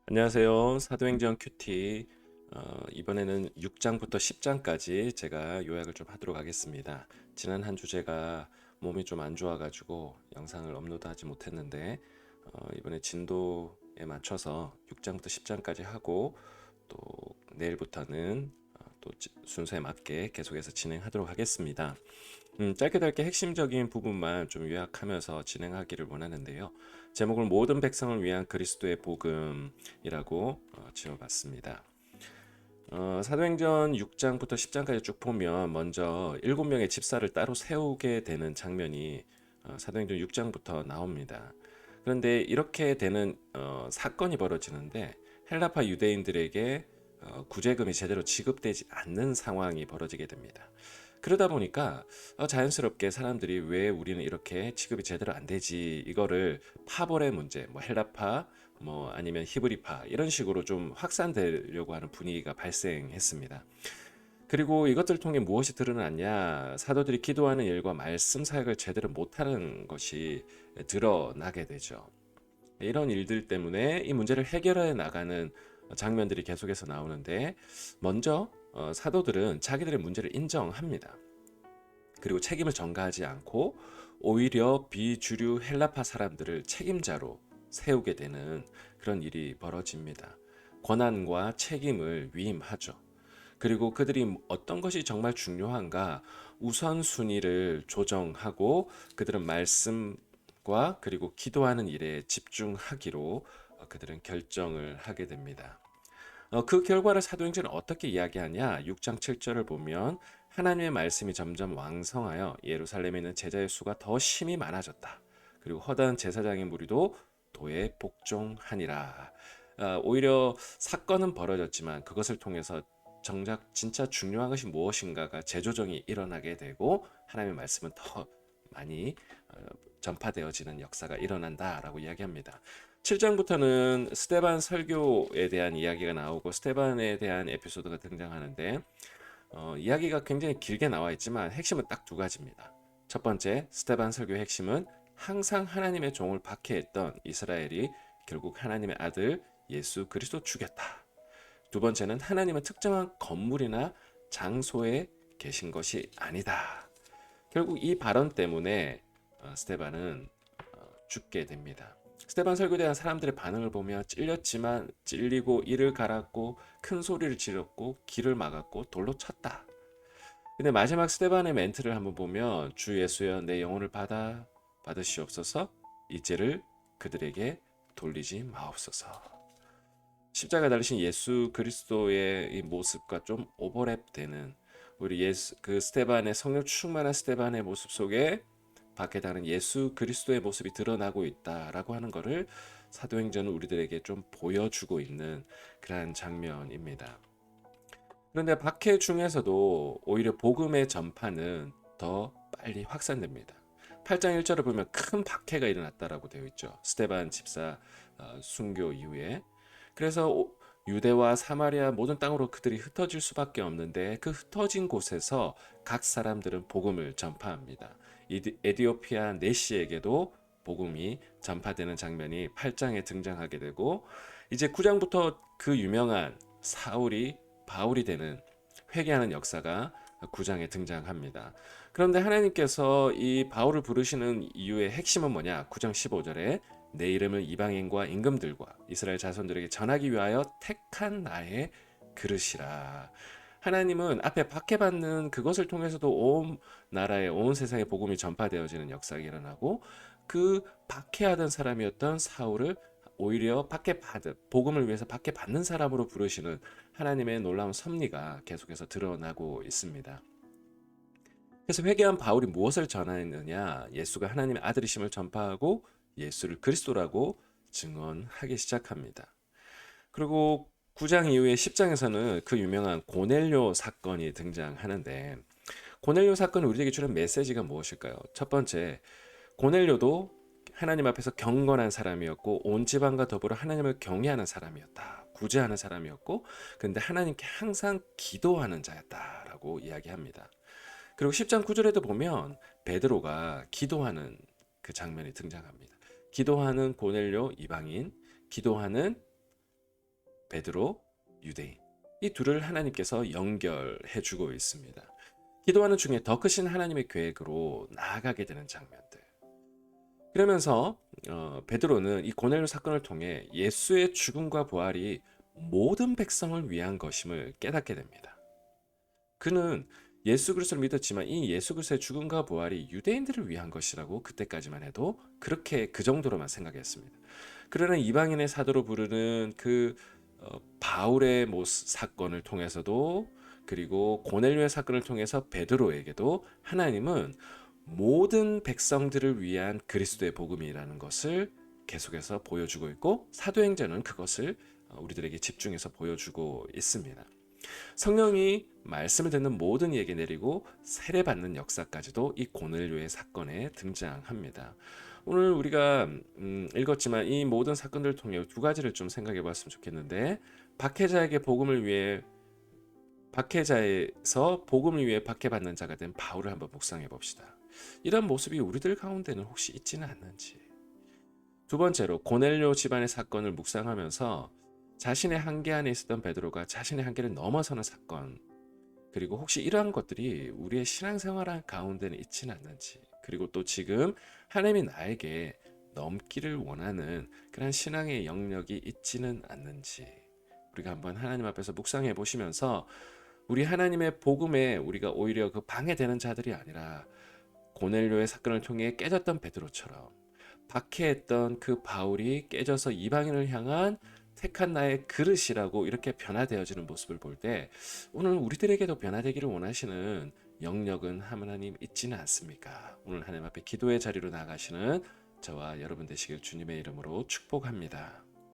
안녕하세요. 사도행전 큐티. 이번에는 6장부터 10장까지 제가 요약을 좀 하도록 하겠습니다. 지난 한 주 제가 몸이 좀 안 좋아가지고 영상을 업로드하지 못했는데 이번에 진도에 맞춰서 6장부터 10장까지 하고 또 내일부터는 또 순서에 맞게 계속해서 진행하도록 하겠습니다. 짧게 핵심적인 부분만 좀 요약하면서 진행하기를 원하는데요. 제목을 모든 백성을 위한 그리스도의 복음이라고 지어봤습니다. 사도행전 6장부터 10장까지 쭉 보면 먼저 7명의 집사를 따로 세우게 되는 장면이 사도행전 6장부터 나옵니다. 그런데 이렇게 되는 사건이 벌어지는데 헬라파 유대인들에게 구제금이 제대로 지급되지 않는 상황이 벌어지게 됩니다. 그러다 보니까 자연스럽게 사람들이 왜 우리는 이렇게 취급이 제대로 안 되지, 이거를 파벌의 문제, 뭐 헬라파, 뭐 아니면 히브리파 이런 식으로 좀 확산되려고 하는 분위기가 발생했습니다. 그리고 이것들을 통해 무엇이 드러났냐? 사도들이 기도하는 일과 말씀 사역을 제대로 못하는 것이 드러나게 되죠. 이런 일들 때문에 이 문제를 해결해 나가는 장면들이 계속해서 나오는데, 먼저 사도들은 자기들의 문제를 인정합니다. 그리고 책임을 전가하지 않고 오히려 비주류 헬라파 사람들을 책임자로 세우게 되는 그런 일이 벌어집니다. 권한과 책임을 위임하죠. 그리고 그들이 어떤 것이 정말 중요한가 우선순위를 조정하고 그들은 말씀과 그리고 기도하는 일에 집중하기로 그들은 결정을 하게 됩니다. 그 결과를 사도행전은 어떻게 이야기하냐? 6장 7절을 보면 하나님의 말씀이 점점 왕성하여 예루살렘에 있는 제자의 수가 더 심히 많아졌다. 그리고 허다한 제사장의 무리도 도에 복종하니라. 오히려 사건은 벌어졌지만 그것을 통해서 정작 진짜 중요한 것이 무엇인가가 재조정이 일어나게 되고 하나님의 말씀은 더 많이 전파되어지는 역사가 일어난다라고 이야기합니다. 7장부터는 스테반 설교에 대한 이야기가 나오고 스테반에 대한 에피소드가 등장하는데 이야기가 굉장히 길게 나와 있지만 핵심은 딱 두 가지입니다. 첫 번째, 스테반 설교의 핵심은 항상 하나님의 종을 박해했던 이스라엘이 결국 하나님의 아들 예수 그리스도 죽였다. 두 번째는 하나님은 특정한 건물이나 장소에 계신 것이 아니다. 결국 이 발언 때문에 스테반은 죽게 됩니다. 스테반 설교에 대한 사람들의 반응을 보면 찔렸지만 찔리고 이를 갈았고 큰 소리를 지렀고 길을 막았고 돌로 쳤다. 근데 마지막 스테반의 멘트를 한번 보면 주 예수여 내 영혼을 받으시옵소서, 이 죄를 그들에게 돌리지 마옵소서. 십자가 달리신 예수 그리스도의 이 모습과 좀 오버랩되는 우리 예수 그 스테반의 성령 충만한 스테반의 모습 속에 밖에 다른 예수 그리스도의 모습이 드러나고 있다라고 하는 것을 사도행전은 우리들에게 좀 보여주고 있는 그러한 장면입니다. 그런데 박해 중에서도 오히려 복음의 전파는 더 빨리 확산됩니다. 8장 1절을 보면 큰 박해가 일어났다라고 되어 있죠. 스테반 집사 순교 이후에. 그래서 유대와 사마리아 모든 땅으로 그들이 흩어질 수밖에 없는데 그 흩어진 곳에서 각 사람들은 복음을 전파합니다. 에디오피아 내시에게도 복음이 전파되는 장면이 8장에 등장하게 되고, 이제 9장부터 그 유명한 사울이 바울이 되는 회개하는 역사가 9장에 등장합니다. 그런데 하나님께서 이 바울을 부르시는 이유의 핵심은 뭐냐? 9장 15절에 내 이름을 이방인과 임금들과 이스라엘 자손들에게 전하기 위하여 택한 나의 그릇이라. 하나님은 앞에 박해받는 그것을 통해서도 온 나라에 온 세상에 복음이 전파되어지는 역사가 일어나고, 그 박해하던 사람이었던 사울을 오히려 복음을 위해서 박해받는 사람으로 부르시는 하나님의 놀라운 섭리가 계속해서 드러나고 있습니다. 그래서 회개한 바울이 무엇을 전하느냐? 예수가 하나님의 아들이심을 전파하고 예수를 그리스도라고 증언하기 시작합니다. 그리고 9장 이후에 10장에서는 그 유명한 고넬료 사건이 등장하는데, 고넬료 사건이 우리에게 주는 메시지가 무엇일까요? 첫 번째, 고넬료도 하나님 앞에서 경건한 사람이었고 온 집안과 더불어 하나님을 경외하는 사람이었다. 구제하는 사람이었고, 근데 하나님께 항상 기도하는 자였다라고 이야기합니다. 그리고 10장 9절에도 보면 베드로가 기도하는 그 장면이 등장합니다. 기도하는 고넬료 이방인, 기도하는 베드로, 유대인. 이 둘을 하나님께서 연결해 주고 있습니다. 기도하는 중에 더 크신 하나님의 계획으로 나아가게 되는 장면들. 그러면서 베드로는 이 고넬료 사건을 통해 예수의 죽음과 부활이 모든 백성을 위한 것임을 깨닫게 됩니다. 그는 예수 그리스도를 믿었지만 이 예수 그리스도의 죽음과 부활이 유대인들을 위한 것이라고 그때까지만 해도 그렇게 그 정도로만 생각했습니다. 그러나 이방인의 사도로 부르는 그 바울의 사건을 통해서도, 그리고 고넬료의 사건을 통해서 베드로에게도 하나님은 모든 백성들을 위한 그리스도의 복음이라는 것을 계속해서 보여주고 있고, 사도행전은 그것을 우리들에게 집중해서 보여주고 있습니다. 성령이 말씀을 듣는 모든 이에게 내리고 세례받는 역사까지도 이 고넬료의 사건에 등장합니다. 오늘 우리가 읽었지만 이 모든 사건들을 통해 두 가지를 좀 생각해 봤으면 좋겠는데, 박해자에서 복음을 위해 박해받는 자가 된 바울을 한번 묵상해 봅시다. 이런 모습이 우리들 가운데는 혹시 있지는 않는지. 두 번째로 고넬료 집안의 사건을 묵상하면서 자신의 한계 안에 있었던 베드로가 자신의 한계를 넘어서는 사건, 그리고 혹시 이러한 것들이 우리의 신앙생활 가운데는 있지는 않는지, 그리고 또 지금 하나님이 나에게 넘기를 원하는 그런 신앙의 영역이 있지는 않는지, 우리가 한번 하나님 앞에서 묵상해 보시면서 우리 하나님의 복음에 우리가 오히려 그 방해되는 자들이 아니라 고넬료의 사건을 통해 깨졌던 베드로처럼, 박해했던 그 바울이 깨져서 이방인을 향한 택한 나의 그릇이라고 이렇게 변화되어지는 모습을 볼 때, 오늘 우리들에게도 변화되기를 원하시는 영역은 하나님 있지는 않습니까? 오늘 하나님 앞에 기도의 자리로 나가시는 저와 여러분 되시길 주님의 이름으로 축복합니다.